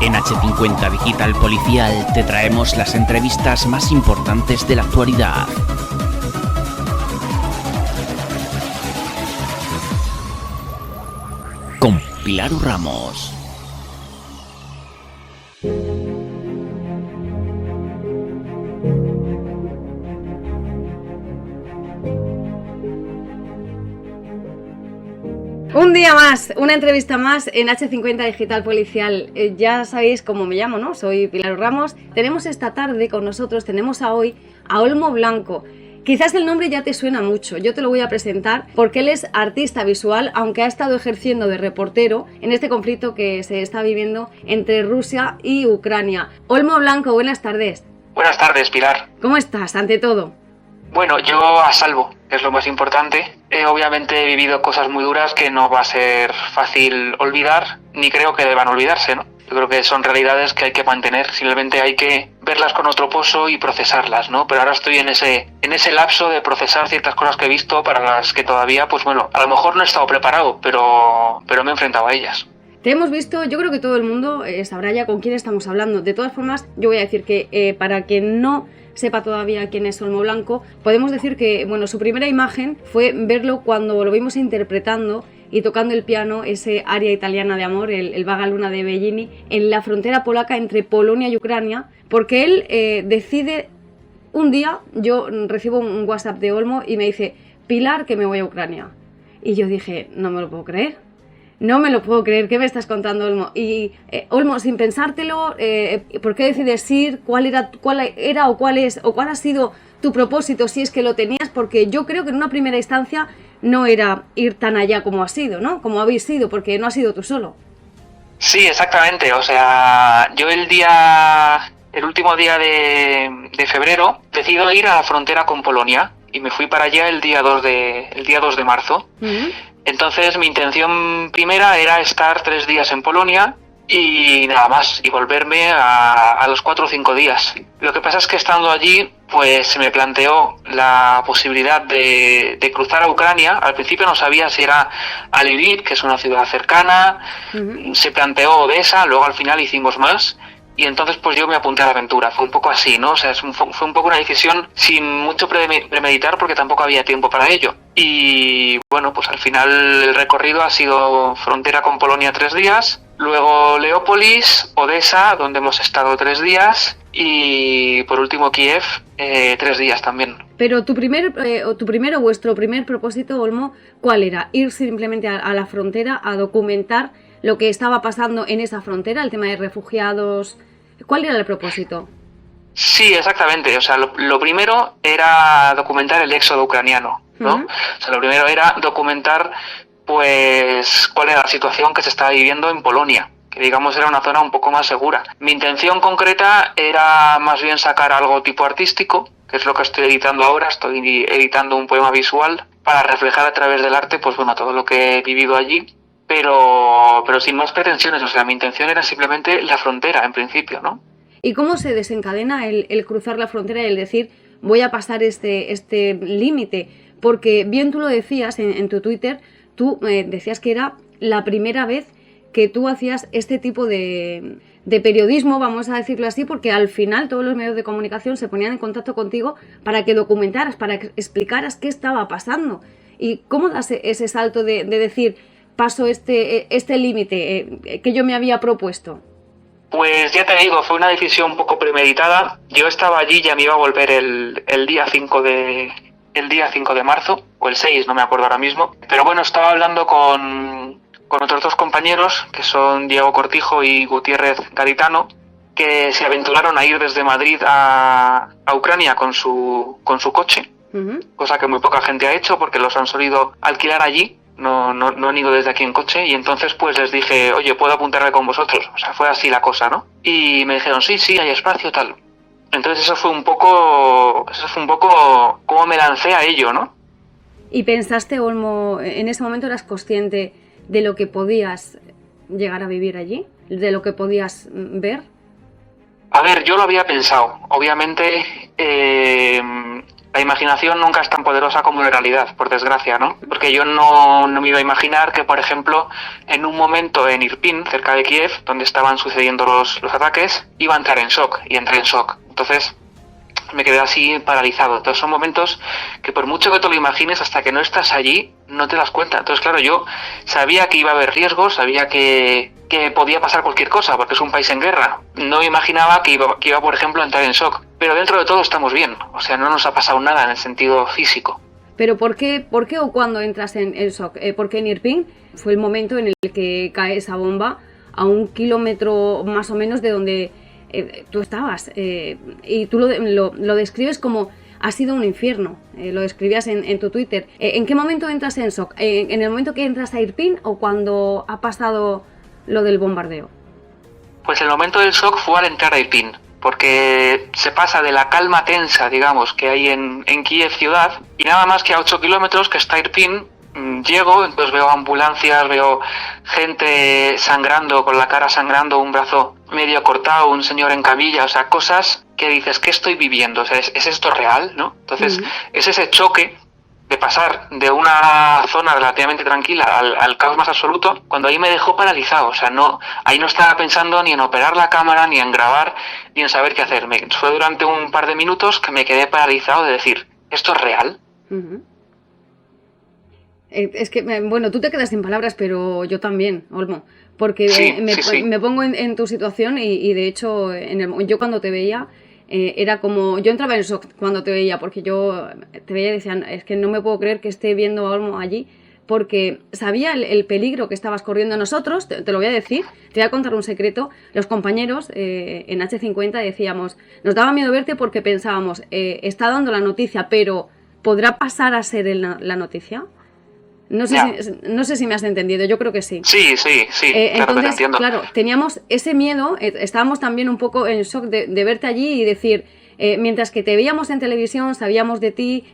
En H50 Digital Policial te traemos las entrevistas más importantes de la actualidad. Con Pilar Ramos. Un día más, una entrevista más en H50 Digital Policial. Ya sabéis cómo me llamo, ¿no? Soy Pilar Ramos. Tenemos esta tarde con nosotros, tenemos a Olmo Blanco. Quizás el nombre ya te suena mucho, yo te lo voy a presentar porque él es artista visual, aunque ha estado ejerciendo de reportero en este conflicto que se está viviendo entre Rusia y Ucrania. Olmo Blanco, buenas tardes. Buenas tardes, Pilar. ¿Cómo estás, ante todo? Bueno, yo a salvo, que es lo más importante. Obviamente he vivido cosas muy duras que no va a ser fácil olvidar, ni creo que deban olvidarse, ¿no? Yo creo que son realidades que hay que mantener, simplemente hay que verlas con otro pozo y procesarlas, ¿no? Pero ahora estoy en ese lapso de procesar ciertas cosas que he visto para las que todavía, pues bueno, a lo mejor no he estado preparado, pero me he enfrentado a ellas. Te hemos visto, yo creo que todo el mundo sabrá ya con quién estamos hablando. De todas formas, yo voy a decir que para quien no sepa todavía quién es Olmo Blanco, podemos decir que bueno, su primera imagen fue verlo cuando lo vimos interpretando y tocando el piano ese aria italiana de amor, el Vaga Luna de Bellini, en la frontera polaca entre Polonia y Ucrania, porque él decide un día, yo recibo un WhatsApp de Olmo y me dice: Pilar, que me voy a Ucrania. Y yo dije, no me lo puedo creer. No me lo puedo creer, ¿qué me estás contando, Olmo? Y Olmo, sin pensártelo, ¿por qué decides ir? ¿Cuál era o cuál ha sido tu propósito, si es que lo tenías? Porque yo creo que en una primera instancia no era ir tan allá como ha sido, ¿no? Como habéis sido, porque no has sido tú solo. Sí, exactamente. O sea, yo el último día de febrero, decido ir a la frontera con Polonia y me fui para allá el día 2 de marzo. Uh-huh. Entonces mi intención primera era estar 3 días en Polonia y nada más, y volverme a los 4 o 5 días. Lo que pasa es que estando allí, pues se me planteó la posibilidad de cruzar a Ucrania. Al principio no sabía si era a Lviv, que es una ciudad cercana, uh-huh. Se planteó Odessa, luego al final hicimos más. Y entonces pues yo me apunté a la aventura, fue un poco así, ¿no? O sea, fue un poco una decisión sin mucho premeditar porque tampoco había tiempo para ello. Y bueno, pues al final el recorrido ha sido frontera con Polonia 3 días, luego Leópolis, Odessa, donde hemos estado 3 días, y por último Kiev, 3 días también. Pero vuestro primer propósito, Olmo, ¿cuál era? ¿Ir simplemente a la frontera a documentar lo que estaba pasando en esa frontera, el tema de refugiados? ¿Cuál era el propósito? Sí, exactamente. O sea, lo primero era documentar el éxodo ucraniano, ¿no? Uh-huh. O sea, lo primero era documentar, pues, cuál era la situación que se estaba viviendo en Polonia, que digamos era una zona un poco más segura. Mi intención concreta era más bien sacar algo tipo artístico, que es lo que estoy editando ahora. Estoy editando un poema visual para reflejar a través del arte, pues bueno, todo lo que he vivido allí. Pero sin más pretensiones, o sea, mi intención era simplemente la frontera, en principio, ¿no? ¿Y cómo se desencadena el cruzar la frontera y el decir, voy a pasar este límite? Porque bien tú lo decías en tu Twitter, tú decías que era la primera vez que tú hacías este tipo de periodismo, vamos a decirlo así, porque al final todos los medios de comunicación se ponían en contacto contigo para que documentaras, para que explicaras qué estaba pasando. ¿Y cómo das ese salto de decir, paso este límite que yo me había propuesto? Pues ya te digo, fue una decisión un poco premeditada. Yo estaba allí, ya me iba a volver el día 5 de marzo, o el 6, no me acuerdo ahora mismo. Pero bueno, estaba hablando con otros 2 compañeros, que son Diego Cortijo y Gutiérrez Garitano, que se aventuraron a ir desde Madrid a Ucrania con su coche, uh-huh. Cosa que muy poca gente ha hecho porque los han solido alquilar allí. No han ido desde aquí en coche, y entonces pues les dije, oye, ¿puedo apuntarme con vosotros? O sea, fue así la cosa, ¿no? Y me dijeron, sí, hay espacio, tal. Entonces eso fue un poco cómo me lancé a ello, ¿no? ¿Y pensaste, Olmo, en ese momento eras consciente de lo que podías llegar a vivir allí? ¿De lo que podías ver? A ver, yo lo había pensado. Obviamente la imaginación nunca es tan poderosa como la realidad, por desgracia, ¿no? Porque yo no me iba a imaginar que, por ejemplo, en un momento en Irpin, cerca de Kiev, donde estaban sucediendo los ataques, iba a entrar en shock, y entré en shock. Entonces me quedé así paralizado. Entonces son momentos que por mucho que te lo imagines, hasta que no estás allí, no te das cuenta. Entonces, claro, yo sabía que iba a haber riesgos, sabía que podía pasar cualquier cosa, porque es un país en guerra. No me imaginaba que iba, por ejemplo, a entrar en shock. Pero dentro de todo estamos bien. O sea, no nos ha pasado nada en el sentido físico. Pero ¿por qué o cuándo entras en shock? Porque en Irpin fue el momento en el que cae esa bomba a 1 kilómetro más o menos de donde tú estabas. Y tú lo describes como ha sido un infierno. Lo describías en tu Twitter. ¿En qué momento entras en shock? ¿En el momento que entras a Irpin o cuando ha pasado lo del bombardeo? Pues el momento del shock fue al entrar a Irpin, porque se pasa de la calma tensa, digamos, que hay en Kiev ciudad, y nada más que a 8 kilómetros que está Irpin, llego, entonces veo ambulancias, veo gente sangrando, con la cara sangrando, un brazo medio cortado, un señor en camilla, o sea, cosas que dices, ¿qué estoy viviendo? O sea, ¿es esto real, no? Entonces, es ese choque de pasar de una zona relativamente tranquila al caos más absoluto, cuando ahí me dejó paralizado. O sea, ahí no estaba pensando ni en operar la cámara, ni en grabar, ni en saber qué hacer. Fue durante un par de minutos que me quedé paralizado de decir, ¿esto es real? Es que, bueno, tú te quedas sin palabras, pero yo también, Olmo, porque sí. me pongo en tu situación y de hecho, yo cuando te veía, era como, yo entraba en shock cuando te veía, porque yo te veía y decía, es que no me puedo creer que esté viendo a Olmo allí, porque sabía el peligro que estabas corriendo. Nosotros, te lo voy a decir, te voy a contar un secreto, los compañeros en H50 decíamos, nos daba miedo verte porque pensábamos, está dando la noticia, pero ¿podrá pasar a ser la noticia? No sé si me has entendido, yo creo que sí. Sí, claro, entonces, te entiendo. Claro, teníamos ese miedo, estábamos también un poco en shock de verte allí y decir, mientras que te veíamos en televisión, sabíamos de ti,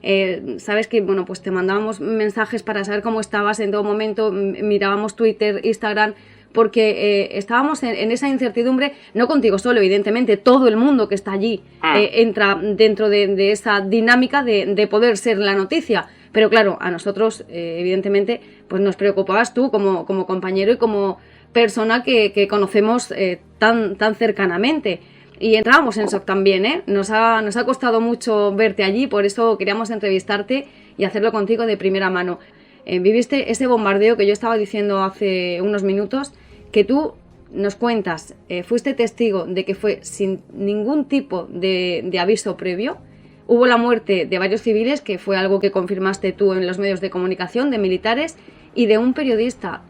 sabes que, bueno, pues te mandábamos mensajes para saber cómo estabas en todo momento, mirábamos Twitter, Instagram, porque estábamos en esa incertidumbre, no contigo solo, evidentemente, todo el mundo que está allí entra dentro de esa dinámica de poder ser la noticia. Pero claro, a nosotros, evidentemente, pues nos preocupabas tú como compañero y como persona que conocemos tan cercanamente. Y entrábamos en shock también, ¿eh? Nos ha costado mucho verte allí, por eso queríamos entrevistarte y hacerlo contigo de primera mano. Viviste ese bombardeo que yo estaba diciendo hace unos minutos, que tú nos cuentas, fuiste testigo de que fue sin ningún tipo de aviso previo. Hubo la muerte de varios civiles, que fue algo que confirmaste tú en los medios de comunicación, de militares y de un periodista.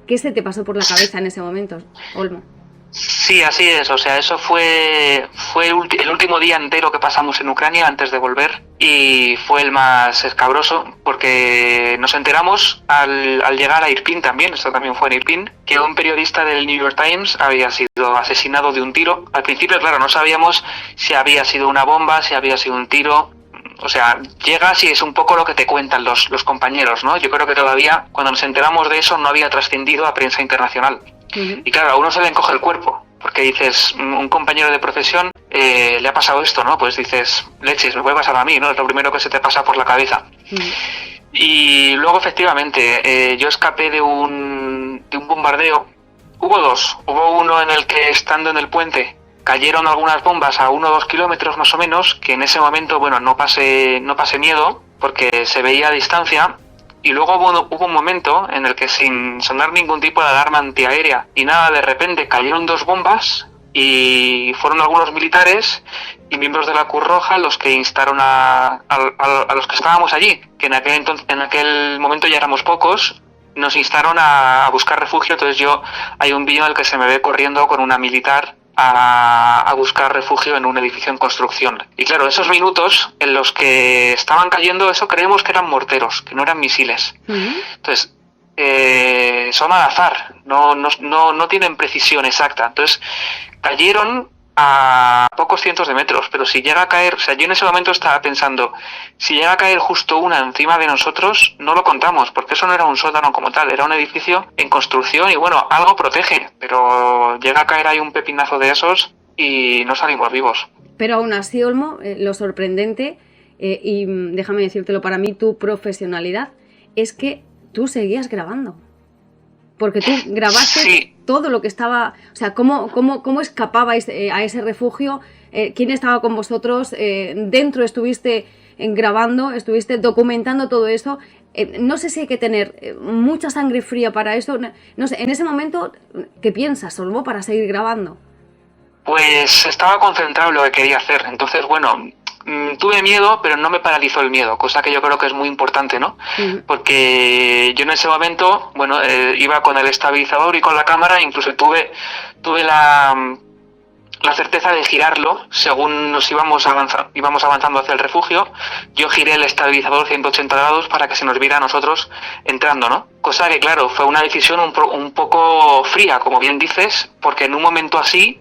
¿Qué se te pasó por la cabeza en ese momento, Olmo? Sí, así es. O sea, eso fue el último día entero que pasamos en Ucrania antes de volver, y fue el más escabroso porque nos enteramos al llegar a Irpin también, esto también fue en Irpin, que un periodista del New York Times había sido asesinado de un tiro. Al principio, claro, no sabíamos si había sido una bomba, si había sido un tiro. O sea, llegas y es un poco lo que te cuentan los compañeros, ¿no? Yo creo que todavía, cuando nos enteramos de eso, no había trascendido a prensa internacional. Y claro, a uno se le encoge el cuerpo, porque dices, un compañero de profesión le ha pasado esto, ¿no? Pues dices, leches, me puede pasar a mí, ¿no? Es lo primero que se te pasa por la cabeza. Y luego, efectivamente, yo escapé de un bombardeo. Hubo dos. Hubo uno en el que, estando en el puente, cayeron algunas bombas a 1 o 2 kilómetros más o menos, que en ese momento, bueno, no pasé miedo, porque se veía a distancia. Y luego hubo un momento en el que, sin sonar ningún tipo de alarma antiaérea ni nada, de repente cayeron 2 bombas y fueron algunos militares y miembros de la Cruz Roja los que instaron a los que estábamos allí, que en aquel momento ya éramos pocos, nos instaron a buscar refugio. Entonces hay un vídeo en el que se me ve corriendo con una militar a buscar refugio en un edificio en construcción. Y claro, esos minutos en los que estaban cayendo, eso creemos que eran morteros, que no eran misiles. Entonces, son al azar, no tienen precisión exacta. Entonces, cayeron a pocos cientos de metros, pero si llega a caer, o sea, yo en ese momento estaba pensando, si llega a caer justo una encima de nosotros, no lo contamos, porque eso no era un sótano como tal, era un edificio en construcción y bueno, algo protege, pero llega a caer ahí un pepinazo de esos y no salimos vivos. Pero aún así, Olmo, lo sorprendente y déjame decírtelo, para mí tu profesionalidad es que tú seguías grabando. Porque tú grabaste todo lo que estaba... O sea, cómo escapabais a ese refugio, quién estaba con vosotros, dentro estuviste grabando, estuviste documentando todo eso. No sé si hay que tener mucha sangre fría para eso. No sé, en ese momento, ¿qué piensas, Olmo, para seguir grabando? Pues estaba concentrado en lo que quería hacer. Entonces, bueno, tuve miedo, pero no me paralizó el miedo, cosa que yo creo que es muy importante, ¿no? Porque yo en ese momento, bueno, iba con el estabilizador y con la cámara, incluso tuve la certeza de girarlo según nos íbamos avanzando hacia el refugio. Yo giré el estabilizador 180 grados para que se nos viera a nosotros entrando, ¿no? Cosa que, claro, fue una decisión un poco fría, como bien dices, porque en un momento así,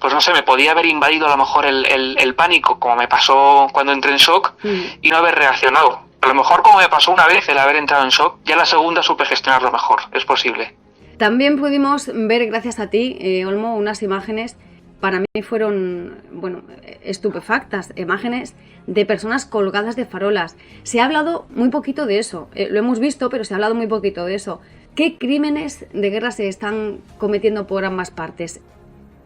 pues no sé, me podía haber invadido a lo mejor el pánico, como me pasó cuando entré en shock, y no haber reaccionado. A lo mejor, como me pasó una vez el haber entrado en shock, ya la segunda supe gestionarlo mejor, es posible. También pudimos ver, gracias a ti, Olmo, unas imágenes, para mí fueron, bueno, estupefactas, imágenes de personas colgadas de farolas. Se ha hablado muy poquito de eso, lo hemos visto, pero se ha hablado muy poquito de eso. ¿Qué crímenes de guerra se están cometiendo por ambas partes?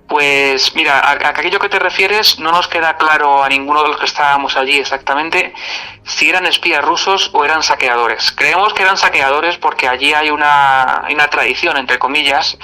Pues mira, a aquello que te refieres no nos queda claro a ninguno de los que estábamos allí exactamente si eran espías rusos o eran saqueadores. Creemos que eran saqueadores porque allí hay una tradición, entre comillas,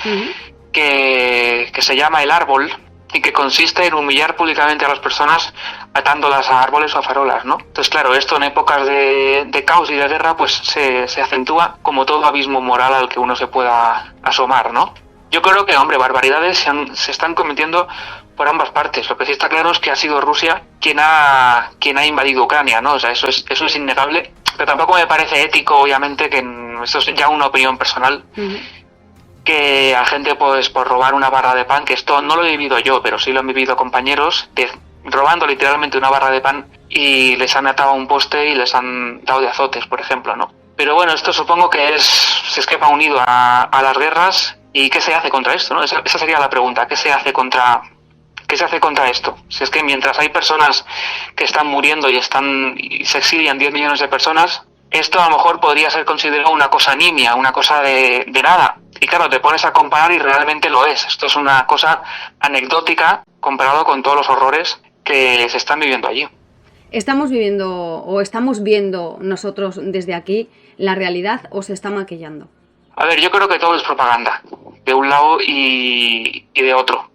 que se llama el árbol y que consiste en humillar públicamente a las personas atándolas a árboles o a farolas, ¿no? Entonces, claro, esto en épocas de caos y de guerra pues se acentúa como todo abismo moral al que uno se pueda asomar, ¿no? Yo creo que, hombre, barbaridades se están cometiendo por ambas partes. Lo que sí está claro es que ha sido Rusia quien ha invadido Ucrania, ¿no? O sea, eso es innegable. Pero tampoco me parece ético, obviamente, que esto es ya una opinión personal, que a gente, pues, por robar una barra de pan, que esto no lo he vivido yo, pero sí lo han vivido compañeros, robando literalmente una barra de pan y les han atado a un poste y les han dado de azotes, por ejemplo, ¿no? Pero bueno, esto supongo que se escapa unido a las guerras. ¿Y qué se hace contra esto, no? Esa sería la pregunta. ¿Qué se hace contra esto? Si es que mientras hay personas que están muriendo y se exilian 10 millones de personas, esto a lo mejor podría ser considerado una cosa nimia, una cosa de nada. Y claro, te pones a comparar y realmente lo es. Esto es una cosa anecdótica comparado con todos los horrores que se están viviendo allí. ¿Estamos viendo nosotros desde aquí la realidad o se está maquillando? A ver, yo creo que todo es propaganda, de un lado y de otro.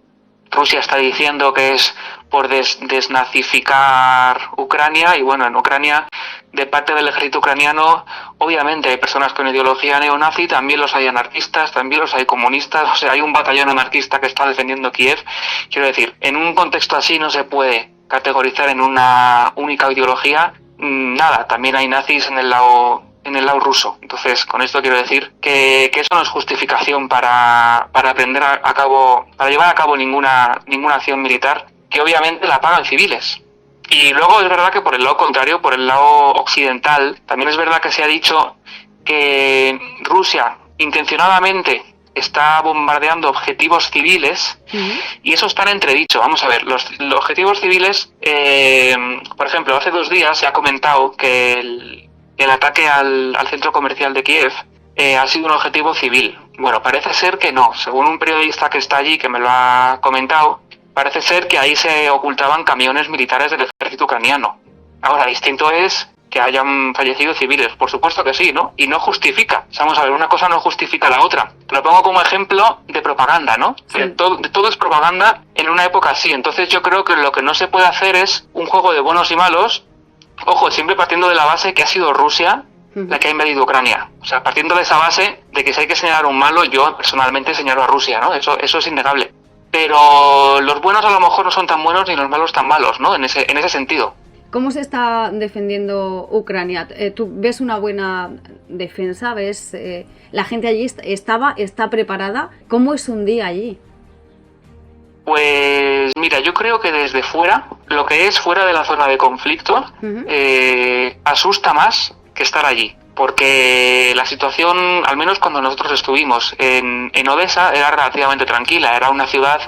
Rusia está diciendo que es por desnazificar Ucrania, y bueno, en Ucrania, de parte del ejército ucraniano, obviamente hay personas con ideología neonazi, también los hay anarquistas, también los hay comunistas, o sea, hay un batallón anarquista que está defendiendo Kiev. Quiero decir, en un contexto así no se puede categorizar en una única ideología nada, también hay nazis en el lado ruso. Entonces, con esto quiero decir que eso no es justificación para llevar a cabo ninguna acción militar, que obviamente la pagan civiles. Y luego es verdad que por el lado contrario, por el lado occidental, también es verdad que se ha dicho que Rusia intencionadamente está bombardeando objetivos civiles, y eso está en entredicho. Vamos a ver, los objetivos civiles, por ejemplo, hace 2 días se ha comentado que el ataque al centro comercial de Kiev ha sido un objetivo civil. Bueno, parece ser que no. Según un periodista que está allí, que me lo ha comentado, parece ser que ahí se ocultaban camiones militares del ejército ucraniano. Ahora, distinto es que hayan fallecido civiles, por supuesto que sí, ¿no? Y no justifica. Vamos a ver, una cosa no justifica la otra. Te lo pongo como ejemplo de propaganda, ¿no? Sí. Todo es propaganda en una época así. Entonces yo creo que lo que no se puede hacer es un juego de buenos y malos. Ojo, siempre partiendo de la base que ha sido Rusia la que ha invadido Ucrania. O sea, partiendo de esa base de que si hay que señalar un malo, yo personalmente señalo a Rusia, ¿no? Eso es innegable. Pero los buenos a lo mejor no son tan buenos ni los malos tan malos, ¿no? En ese sentido. ¿Cómo se está defendiendo Ucrania? ¿Tú ves una buena defensa? ¿Ves la gente allí está preparada? ¿Cómo es un día allí? Pues mira, yo creo que desde fuera, lo que es fuera de la zona de conflicto, asusta más que estar allí. Porque la situación, al menos cuando nosotros estuvimos en Odessa, era relativamente tranquila. Era una ciudad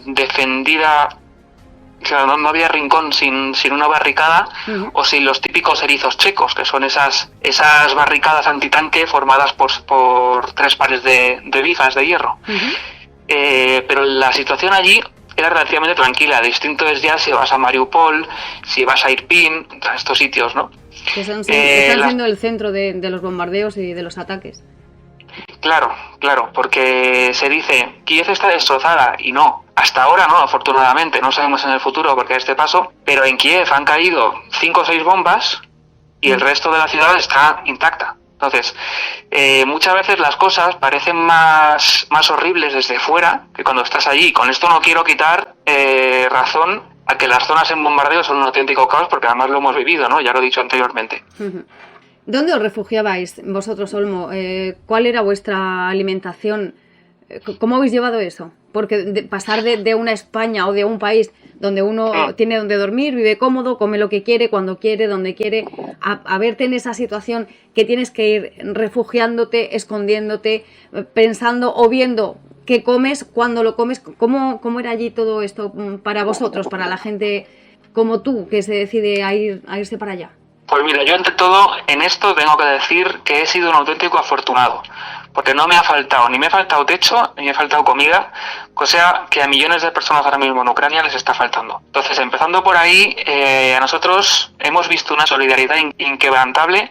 defendida Claro, no había rincón sin una barricada Ujú. o sin los típicos erizos checos, que son esas barricadas antitanque formadas por 3 pares de vigas de hierro. Ujú. Pero la situación allí era relativamente tranquila. Distinto es ya si vas a Mariupol, si vas a Irpin, a estos sitios, ¿no? Que están las- siendo el centro de los bombardeos y de los ataques. Claro, porque se dice Kiev está destrozada y no. Hasta ahora no, afortunadamente, no sabemos en el futuro porque a este paso, pero en Kiev han caído 5 o 6 bombas y el resto de la ciudad está intacta. Entonces, muchas veces las cosas parecen más horribles desde fuera que cuando estás allí. Con esto no quiero quitar razón a que las zonas en bombardeo son un auténtico caos, porque además lo hemos vivido, ¿no? Ya lo he dicho anteriormente. Ujú. ¿Dónde os refugiabais vosotros, Olmo? ¿Cuál era vuestra alimentación? ¿Cómo habéis llevado eso? Porque pasar de una España o de un país donde uno tiene donde dormir, vive cómodo, come lo que quiere, cuando quiere, donde quiere, a verte en esa situación que tienes que ir refugiándote, escondiéndote, pensando o viendo qué comes, cuándo lo comes. ¿Cómo era allí todo esto para vosotros, para la gente como tú, que se decide a irse para allá? Pues mira, yo ante todo en esto tengo que decir que he sido un auténtico afortunado, porque no me ha faltado, ni me ha faltado techo, ni me ha faltado comida, cosa que a millones de personas ahora mismo en Ucrania les está faltando. Entonces, empezando por ahí, a nosotros hemos visto una solidaridad inquebrantable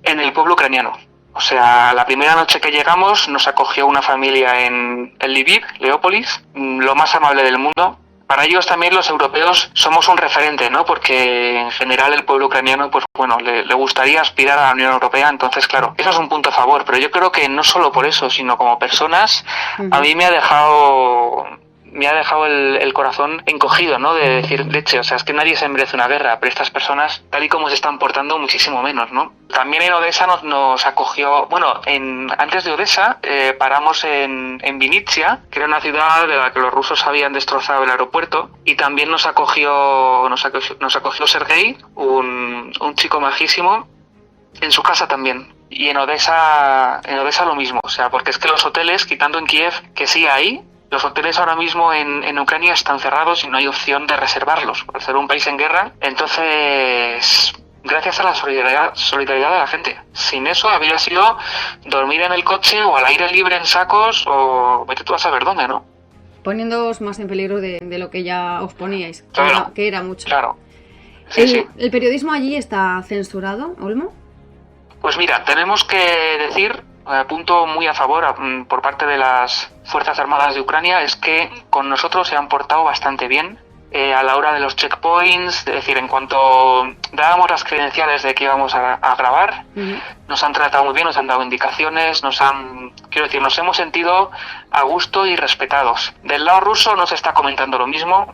en el pueblo ucraniano. O sea, la primera noche que llegamos nos acogió una familia en Lviv, Leópolis, lo más amable del mundo. Para ellos también los europeos somos un referente, ¿no? Porque en general el pueblo ucraniano, pues bueno, le gustaría aspirar a la Unión Europea, entonces claro, eso es un punto a favor, pero yo creo que no solo por eso, sino como personas, a mí me ha dejado el corazón encogido, ¿no? De decir, leche, o sea, es que nadie se merece una guerra, pero estas personas, tal y como se están portando, muchísimo menos, ¿no? También en Odessa nos acogió, bueno, antes de Odessa paramos en Vinnytsia, que era una ciudad de la que los rusos habían destrozado el aeropuerto, y también nos acogió Sergei, un chico majísimo, en su casa también. Y en Odessa lo mismo, o sea, porque es que los hoteles, quitando en Kiev, que sí hay, los hoteles ahora mismo en Ucrania están cerrados y no hay opción de reservarlos, por ser un país en guerra. Entonces, gracias a la solidaridad de la gente. Sin eso habría sido dormir en el coche o al aire libre en sacos o vete tú a saber dónde, ¿no? Poniéndoos más en peligro de lo que ya os poníais, Claro, que era mucho. Claro. Sí. ¿El periodismo allí está censurado, Olmo? Pues mira, tenemos que decir, punto muy a favor por parte de las Fuerzas Armadas de Ucrania, es que con nosotros se han portado bastante bien a la hora de los checkpoints, es decir, en cuanto dábamos las credenciales de que íbamos a grabar, nos han tratado muy bien, nos han dado indicaciones, nos hemos sentido a gusto y respetados. Del lado ruso no se está comentando lo mismo,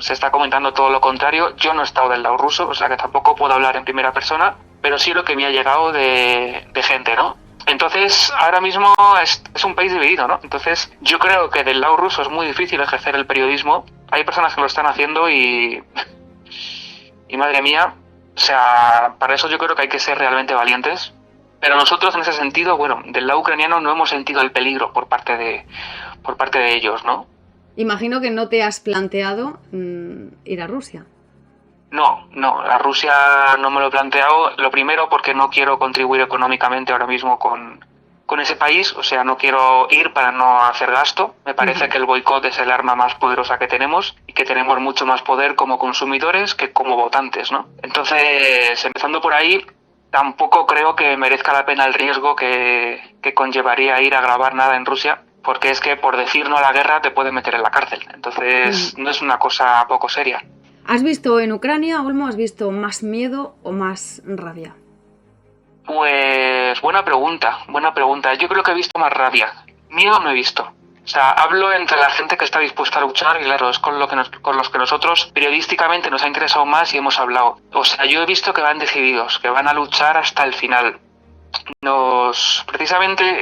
se está comentando todo lo contrario. Yo no he estado del lado ruso, o sea que tampoco puedo hablar en primera persona, pero sí lo que me ha llegado de gente, ¿no? Entonces, ahora mismo es un país dividido, ¿no? Entonces, yo creo que del lado ruso es muy difícil ejercer el periodismo. Hay personas que lo están haciendo y madre mía, o sea, para eso yo creo que hay que ser realmente valientes. Pero nosotros en ese sentido, bueno, del lado ucraniano no hemos sentido el peligro por parte de ellos, ¿no? Imagino que no te has planteado ir a Rusia. No, a Rusia no me lo he planteado. Lo primero porque no quiero contribuir económicamente ahora mismo con ese país, o sea, no quiero ir para no hacer gasto. Me parece que el boicot es el arma más poderosa que tenemos y que tenemos mucho más poder como consumidores que como votantes, ¿no? Entonces, empezando por ahí, tampoco creo que merezca la pena el riesgo que conllevaría ir a grabar nada en Rusia, porque es que por decir no a la guerra te pueden meter en la cárcel. Entonces, no es una cosa poco seria. ¿Has visto en Ucrania, Olmo, has visto más miedo o más rabia? Pues buena pregunta. Yo creo que he visto más rabia. Miedo no he visto. O sea, hablo entre la gente que está dispuesta a luchar y claro, es con los que nosotros periodísticamente nos ha interesado más y hemos hablado. O sea, yo he visto que van decididos, que van a luchar hasta el final. Precisamente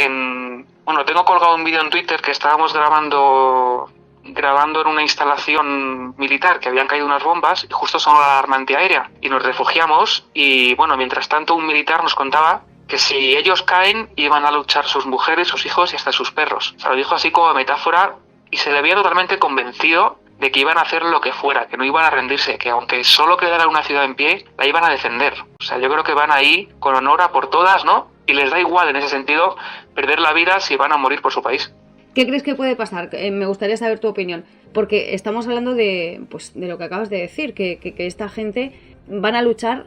tengo colgado un vídeo en Twitter que estábamos grabando en una instalación militar que habían caído unas bombas y justo sonó la alarma antiaérea y nos refugiamos y bueno, mientras tanto un militar nos contaba que si ellos caen iban a luchar sus mujeres, sus hijos y hasta sus perros. O sea, lo dijo así como metáfora y se le veía totalmente convencido de que iban a hacer lo que fuera, que no iban a rendirse, que aunque solo quedara una ciudad en pie, la iban a defender. O sea, yo creo que van ahí con honor a por todas, ¿no? Y les da igual en ese sentido perder la vida si van a morir por su país. ¿Qué crees que puede pasar? Me gustaría saber tu opinión, porque estamos hablando de lo que acabas de decir, que esta gente van a luchar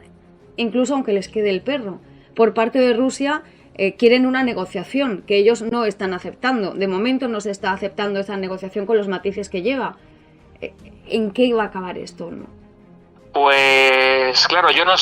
incluso aunque les quede el perro. Por parte de Rusia quieren una negociación que ellos no están aceptando. De momento no se está aceptando esa negociación con los matices que lleva. ¿En qué iba a acabar esto? ¿No? Pues claro, yo no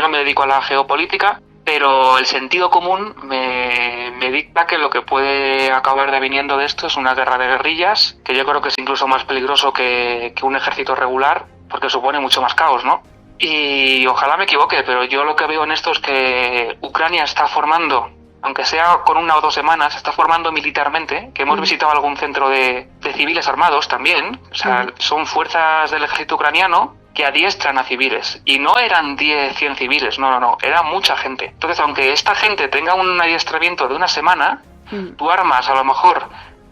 me dedico a la geopolítica, pero el sentido común me dicta que lo que puede acabar deviniendo de esto es una guerra de guerrillas, que yo creo que es incluso más peligroso que un ejército regular, porque supone mucho más caos, ¿no? Y ojalá me equivoque, pero yo lo que veo en esto es que Ucrania está formando, aunque sea con 1 o 2 semanas, está formando militarmente, que hemos visitado algún centro de civiles armados también, o sea, son fuerzas del ejército ucraniano que adiestran a civiles, y no eran 10, 100 civiles, no, era mucha gente. Entonces, aunque esta gente tenga un adiestramiento de 1 semana, tú armas a lo mejor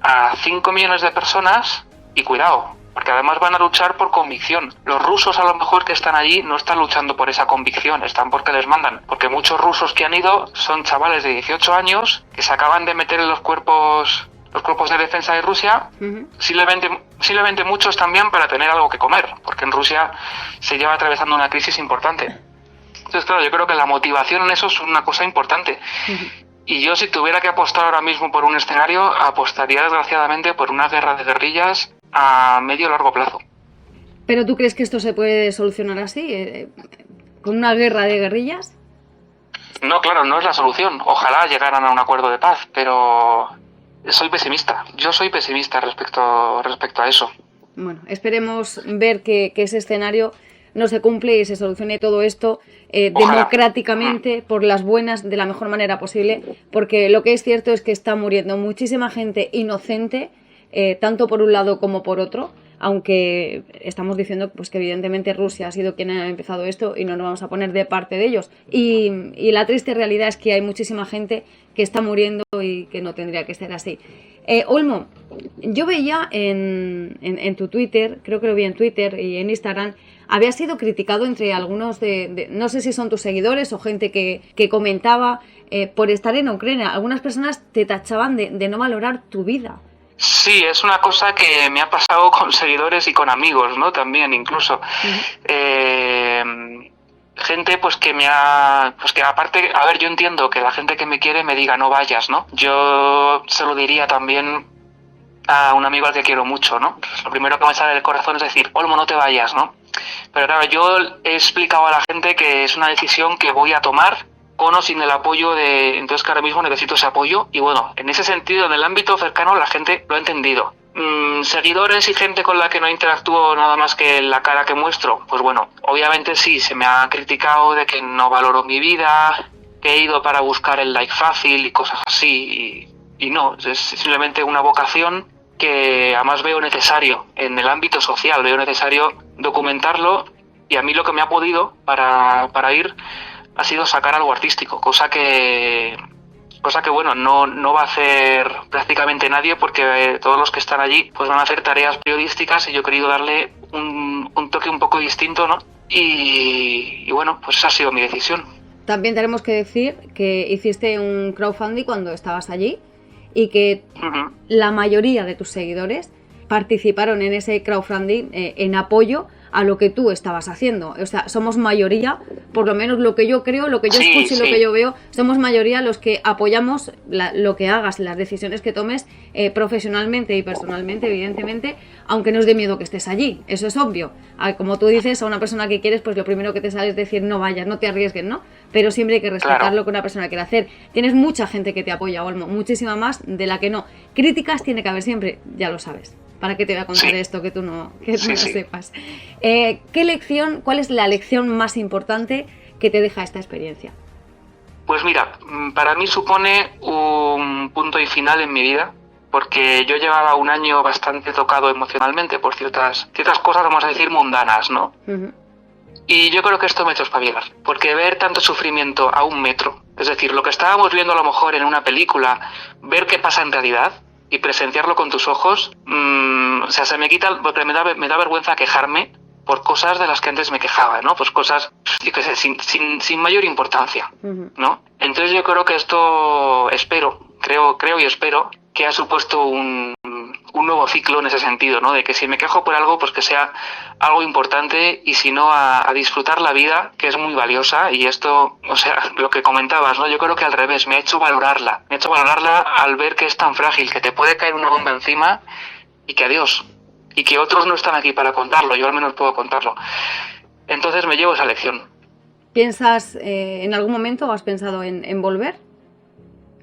a 5 millones de personas y cuidado, porque además van a luchar por convicción. Los rusos a lo mejor que están allí no están luchando por esa convicción, están porque les mandan, porque muchos rusos que han ido son chavales de 18 años que se acaban de meter en los cuerpos de defensa de Rusia, posiblemente muchos también para tener algo que comer, porque en Rusia se lleva atravesando una crisis importante. Entonces, claro, yo creo que la motivación en eso es una cosa importante. Y yo, si tuviera que apostar ahora mismo por un escenario, apostaría desgraciadamente por una guerra de guerrillas a medio o largo plazo. ¿Pero tú crees que esto se puede solucionar así, con una guerra de guerrillas? No, claro, no es la solución. Ojalá llegaran a un acuerdo de paz, pero soy pesimista. Yo soy pesimista respecto a eso. Bueno, esperemos ver que ese escenario no se cumple y se solucione todo esto democráticamente, por las buenas, de la mejor manera posible, porque lo que es cierto es que está muriendo muchísima gente inocente, tanto por un lado como por otro, aunque estamos diciendo pues que evidentemente Rusia ha sido quien ha empezado esto y no nos vamos a poner de parte de ellos. Y la triste realidad es que hay muchísima gente que está muriendo y que no tendría que ser así. Olmo, yo veía en tu Twitter, creo que lo vi en Twitter y en Instagram, había sido criticado entre algunos no sé si son tus seguidores o gente que comentaba por estar en Ucrania. Algunas personas te tachaban de no valorar tu vida. Sí, es una cosa que me ha pasado con seguidores y con amigos, ¿no? También, incluso. Gente pues que aparte, a ver, yo entiendo que la gente que me quiere me diga no vayas, ¿no? Yo se lo diría también a un amigo al que quiero mucho, ¿no? Lo primero que me sale del corazón es decir, Olmo, no te vayas, ¿no? Pero claro, yo he explicado a la gente que es una decisión que voy a tomar con o sin el apoyo entonces que ahora mismo necesito ese apoyo, y bueno, en ese sentido, en el ámbito cercano, la gente lo ha entendido. Seguidores y gente con la que no interactúo nada más que la cara que muestro, pues bueno, obviamente sí, se me ha criticado de que no valoro mi vida, que he ido para buscar el like fácil y cosas así, y no, es simplemente una vocación que además veo necesario en el ámbito social, veo necesario documentarlo, y a mí lo que me ha podido para ir ha sido sacar algo artístico, cosa que bueno, no va a hacer prácticamente nadie, porque todos los que están allí pues van a hacer tareas periodísticas, y yo he querido darle un toque un poco distinto, ¿no? Y bueno, pues esa ha sido mi decisión. También tenemos que decir que hiciste un crowdfunding cuando estabas allí y que la mayoría de tus seguidores participaron en ese crowdfunding en apoyo a lo que tú estabas haciendo. O sea, somos mayoría, por lo menos lo que yo creo, lo que yo escucho y lo que yo veo, somos mayoría los que apoyamos lo que hagas, las decisiones que tomes profesionalmente y personalmente, evidentemente, aunque nos dé miedo que estés allí, eso es obvio. Como tú dices, a una persona que quieres, pues lo primero que te sale es decir no vayas, no te arriesgues, ¿no? Pero siempre hay que respetar lo que una persona quiere hacer. Tienes mucha gente que te apoya, Olmo, muchísima más de la que no. Críticas tiene que haber siempre, ya lo sabes. ¿Para qué te voy a contar esto que tú no sepas? ¿Cuál es la lección más importante que te deja esta experiencia? Pues mira, para mí supone un punto y final en mi vida, porque yo llevaba un año bastante tocado emocionalmente por ciertas cosas, vamos a decir, mundanas, ¿no? Y yo creo que esto me ha hecho espabilar, porque ver tanto sufrimiento a un metro, es decir, lo que estábamos viendo a lo mejor en una película, ver qué pasa en realidad, y presenciarlo con tus ojos, o sea, se me quita, porque me da vergüenza quejarme por cosas de las que antes me quejaba, ¿no? Pues cosas, yo qué sé, sin mayor importancia, ¿no? Entonces yo creo que esto, creo y espero que ha supuesto un nuevo ciclo en ese sentido, ¿no? De que si me quejo por algo, pues que sea algo importante, y si no, a disfrutar la vida, que es muy valiosa. Y esto, o sea, lo que comentabas, ¿no? Yo creo que al revés, me ha hecho valorarla al ver que es tan frágil, que te puede caer una bomba encima y que adiós, y que otros no están aquí para contarlo, yo al menos puedo contarlo. Entonces me llevo esa lección. ¿Piensas, en algún momento has pensado en volver?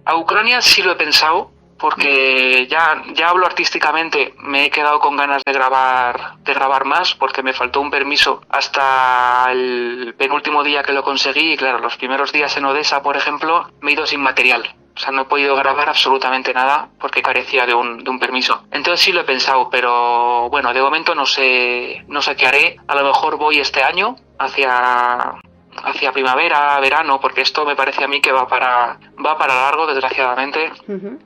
A Ucrania sí lo he pensado, porque ya hablo artísticamente, me he quedado con ganas de grabar más, porque me faltó un permiso hasta el penúltimo día que lo conseguí, y claro, los primeros días en Odessa, por ejemplo, me he ido sin material. O sea, no he podido grabar absolutamente nada porque carecía de un permiso. Entonces sí lo he pensado, pero bueno, de momento no sé qué haré. A lo mejor voy este año hacia primavera, verano, porque esto me parece a mí que va para largo, desgraciadamente.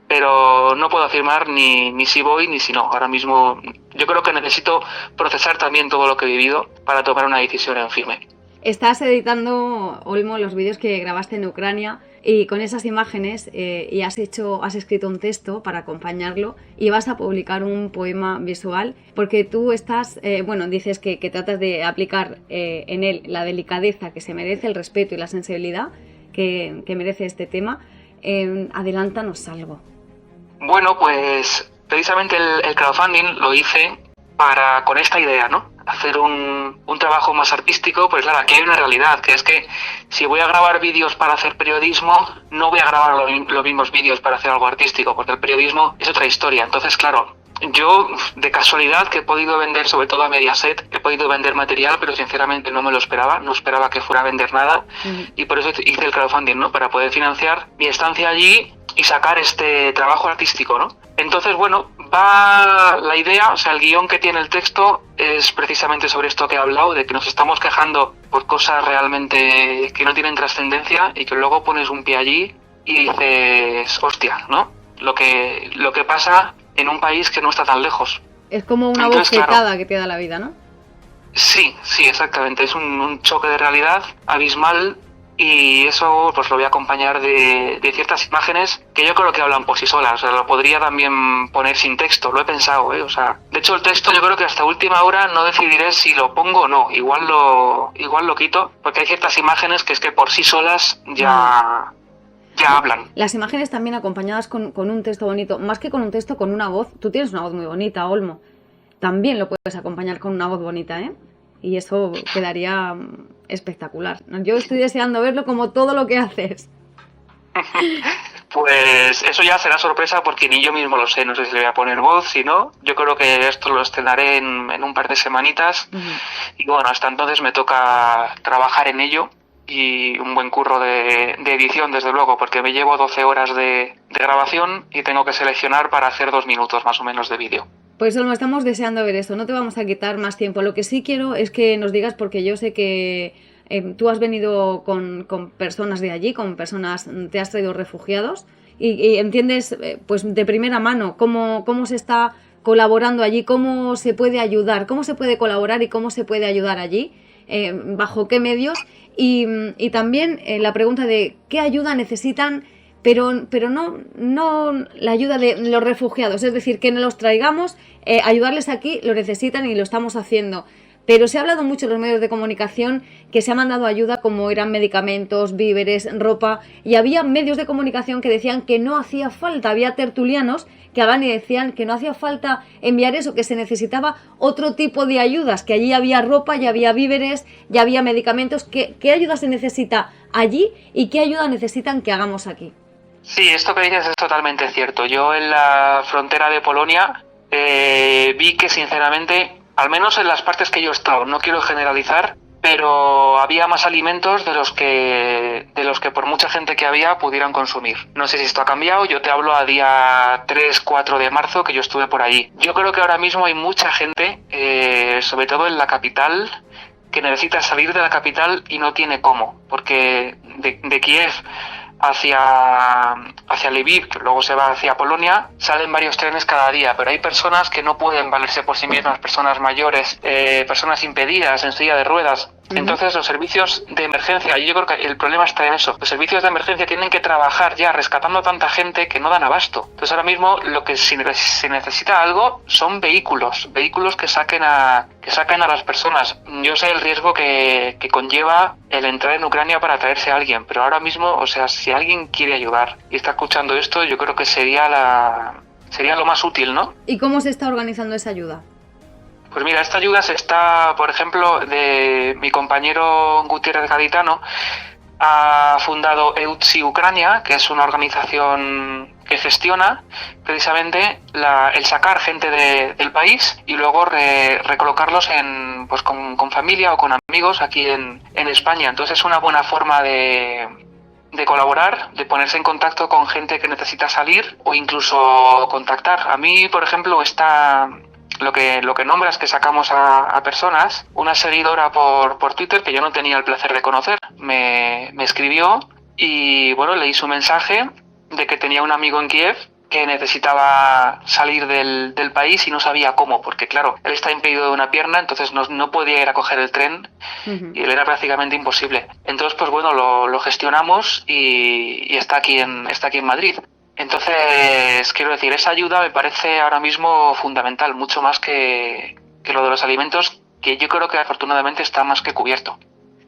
Pero no puedo afirmar ni si voy ni si no. Ahora mismo yo creo que necesito procesar también todo lo que he vivido para tomar una decisión en firme. Estás editando, Olmo, los vídeos que grabaste en Ucrania, y con esas imágenes y has escrito un texto para acompañarlo, y vas a publicar un poema visual, porque tú estás, dices que tratas de aplicar en él la delicadeza que se merece, el respeto y la sensibilidad que merece este tema. Adelántanos algo. Bueno, pues precisamente el crowdfunding lo hice con esta idea, ¿no? Hacer un trabajo más artístico. Pues claro, aquí hay una realidad, que es que si voy a grabar vídeos para hacer periodismo, no voy a grabar los mismos vídeos para hacer algo artístico, porque el periodismo es otra historia. Entonces, claro, yo de casualidad que he podido vender, sobre todo a Mediaset, he podido vender material, pero sinceramente no me lo esperaba, no esperaba que fuera a vender nada, y por eso hice el crowdfunding, ¿no? Para poder financiar mi estancia allí y sacar este trabajo artístico, ¿no? Entonces, bueno, la idea, o sea, el guión que tiene el texto es precisamente sobre esto que he hablado, de que nos estamos quejando por cosas realmente que no tienen trascendencia, y que luego pones un pie allí y dices, hostia, ¿no? Lo que pasa en un país que no está tan lejos. Es como una bofetada que te da la vida, ¿no? Sí, exactamente. Es un choque de realidad abismal. Y eso pues lo voy a acompañar de ciertas imágenes que yo creo que hablan por sí solas. O sea, lo podría también poner sin texto, lo he pensado, ¿eh? O sea, de hecho el texto yo creo que hasta última hora no decidiré si lo pongo o no. Igual lo quito, porque hay ciertas imágenes que es que por sí solas ya hablan. Las imágenes también acompañadas con un texto bonito, más que con un texto, con una voz. Tú tienes una voz muy bonita, Olmo. También lo puedes acompañar con una voz bonita, ¿eh? Y eso quedaría espectacular. Yo estoy deseando verlo, como todo lo que haces. Pues eso ya será sorpresa, porque ni yo mismo lo sé. No sé si le voy a poner voz, si no. Yo creo que esto lo estrenaré en un par de semanitas. Y bueno, hasta entonces me toca trabajar en ello, y un buen curro de edición, desde luego, porque me llevo 12 horas de grabación y tengo que seleccionar para hacer 2 minutos más o menos de vídeo. Pues Olmo, estamos deseando ver esto, no te vamos a quitar más tiempo. Lo que sí quiero es que nos digas, porque yo sé que tú has venido con personas de allí, te has traído refugiados, y entiendes pues de primera mano cómo se está colaborando allí, cómo se puede ayudar, cómo se puede colaborar y cómo se puede ayudar allí, bajo qué medios, y también la pregunta de qué ayuda necesitan, pero no la ayuda de los refugiados, es decir, que no los traigamos, ayudarles aquí, lo necesitan y lo estamos haciendo. Pero se ha hablado mucho en los medios de comunicación que se ha mandado ayuda, como eran medicamentos, víveres, ropa, y había medios de comunicación que decían que no hacía falta, había tertulianos que hablan y decían que no hacía falta enviar eso, que se necesitaba otro tipo de ayudas, que allí había ropa, ya había víveres, ya había medicamentos. ¿Qué ayuda se necesita allí y qué ayuda necesitan que hagamos aquí? Sí, esto que dices es totalmente cierto. Yo en la frontera de Polonia vi que, sinceramente, al menos en las partes que yo he estado, no quiero generalizar, pero había más alimentos de los que por mucha gente que había pudieran consumir. No sé si esto ha cambiado, yo te hablo a día 3-4 de marzo, que yo estuve por allí. Yo creo que ahora mismo hay mucha gente, sobre todo en la capital, que necesita salir de la capital y no tiene cómo, porque de Kiev hacia Lviv, que luego se va hacia Polonia, salen varios trenes cada día, pero hay personas que no pueden valerse por sí mismas, personas mayores, personas impedidas, en silla de ruedas. Entonces los servicios de emergencia, yo creo que el problema está en eso, los servicios de emergencia tienen que trabajar ya rescatando a tanta gente que no dan abasto. Entonces ahora mismo lo que se necesita algo son vehículos que saquen a las personas. Yo sé el riesgo que conlleva el entrar en Ucrania para traerse a alguien, pero ahora mismo, o sea, si alguien quiere ayudar y está escuchando esto, yo creo que sería lo más útil, ¿no? ¿Y cómo se está organizando esa ayuda? Pues mira, esta ayuda se está, por ejemplo, de mi compañero Gutiérrez Gaditano, ha fundado EUTSI Ucrania, que es una organización que gestiona precisamente el sacar gente del país y luego recolocarlos con familia o con amigos aquí en España. Entonces es una buena forma de colaborar, de ponerse en contacto con gente que necesita salir o incluso contactar. A mí, por ejemplo, lo que nombras que sacamos a personas, una seguidora por Twitter que yo no tenía el placer de conocer, me escribió y bueno, leí su mensaje de que tenía un amigo en Kiev que necesitaba salir del país y no sabía cómo, porque claro, él está impedido de una pierna, entonces no podía ir a coger el tren y él era prácticamente imposible. Entonces, pues bueno, lo gestionamos y está aquí en Madrid. Entonces, quiero decir, esa ayuda me parece ahora mismo fundamental, mucho más que lo de los alimentos, que yo creo que afortunadamente está más que cubierto.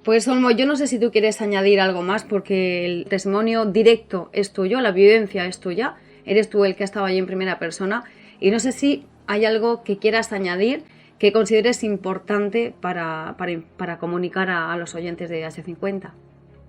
Pues Olmo, yo no sé si tú quieres añadir algo más, porque el testimonio directo es tuyo, la vivencia es tuya, eres tú el que ha estado allí en primera persona, y no sé si hay algo que quieras añadir que consideres importante para comunicar a los oyentes de H50.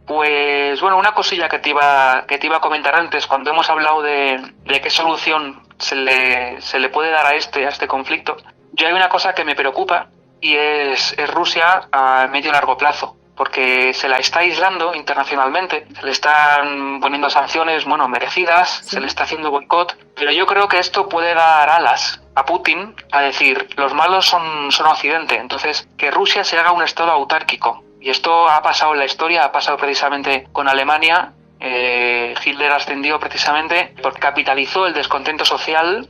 Pues bueno, una cosilla que te iba a comentar antes, cuando hemos hablado de qué solución se le puede dar a este conflicto, yo hay una cosa que me preocupa y es Rusia a medio y largo plazo, porque se la está aislando internacionalmente, se le están poniendo sanciones, bueno, merecidas, sí. Se le está haciendo boicot, pero yo creo que esto puede dar alas a Putin a decir, los malos son Occidente, entonces que Rusia se haga un estado autárquico. Y esto ha pasado en la historia, ha pasado precisamente con Alemania. Hitler ascendió precisamente porque capitalizó el descontento social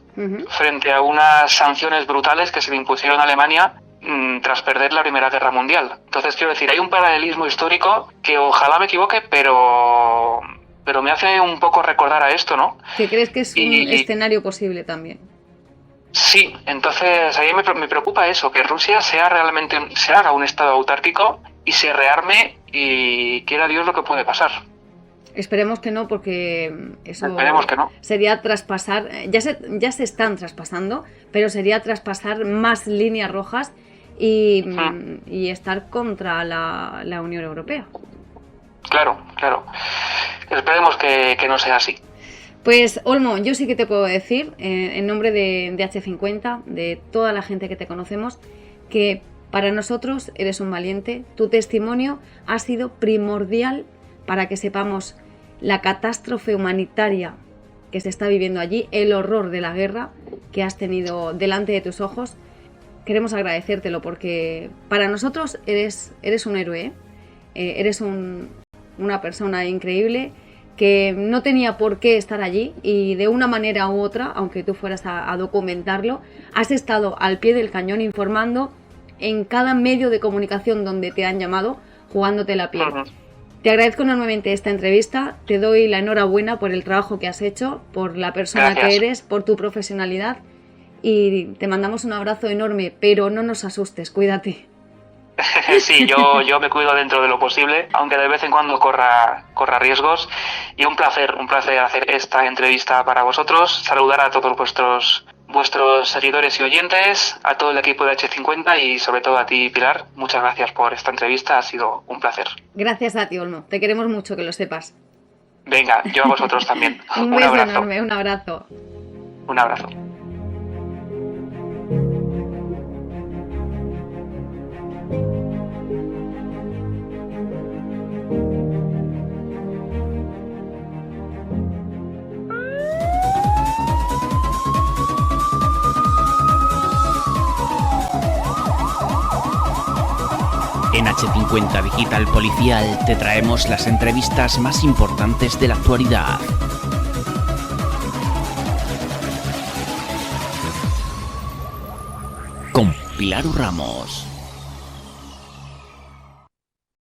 frente a unas sanciones brutales que se le impusieron a Alemania tras perder la Primera Guerra Mundial. Entonces, quiero decir, hay un paralelismo histórico que ojalá me equivoque, pero me hace un poco recordar a esto, ¿no? ¿Que crees que es un escenario posible también? Sí, entonces a mí me preocupa eso, que Rusia se haga un estado autárquico y se rearme y quiera Dios lo que puede pasar. Esperemos que no, porque eso que no. Sería traspasar, ya se están traspasando, pero sería traspasar más líneas rojas y estar contra la Unión Europea. Claro. Esperemos que no sea así. Pues Olmo, yo sí que te puedo decir, en nombre de H50, de toda la gente que te conocemos, que para nosotros eres un valiente. Tu testimonio ha sido primordial para que sepamos la catástrofe humanitaria que se está viviendo allí, el horror de la guerra que has tenido delante de tus ojos. Queremos agradecértelo porque para nosotros eres un héroe, eres una persona increíble que no tenía por qué estar allí y de una manera u otra, aunque tú fueras a documentarlo, has estado al pie del cañón informando en cada medio de comunicación donde te han llamado, jugándote la piel. Te agradezco enormemente esta entrevista, te doy la enhorabuena por el trabajo que has hecho, por la persona que eres, por tu profesionalidad y te mandamos un abrazo enorme, pero no nos asustes, cuídate. Sí, yo me cuido dentro de lo posible, aunque de vez en cuando corra riesgos, y un placer hacer esta entrevista para vosotros, saludar a todos vuestros seguidores y oyentes, a todo el equipo de H50 y sobre todo a ti, Pilar. Muchas gracias por esta entrevista, ha sido un placer. Gracias a ti, Olmo, te queremos mucho, que lo sepas. Venga, yo a vosotros también. Un beso enorme, un abrazo. Un abrazo. En H50 Digital Policial te traemos las entrevistas más importantes de la actualidad. Con Pilar Ramos.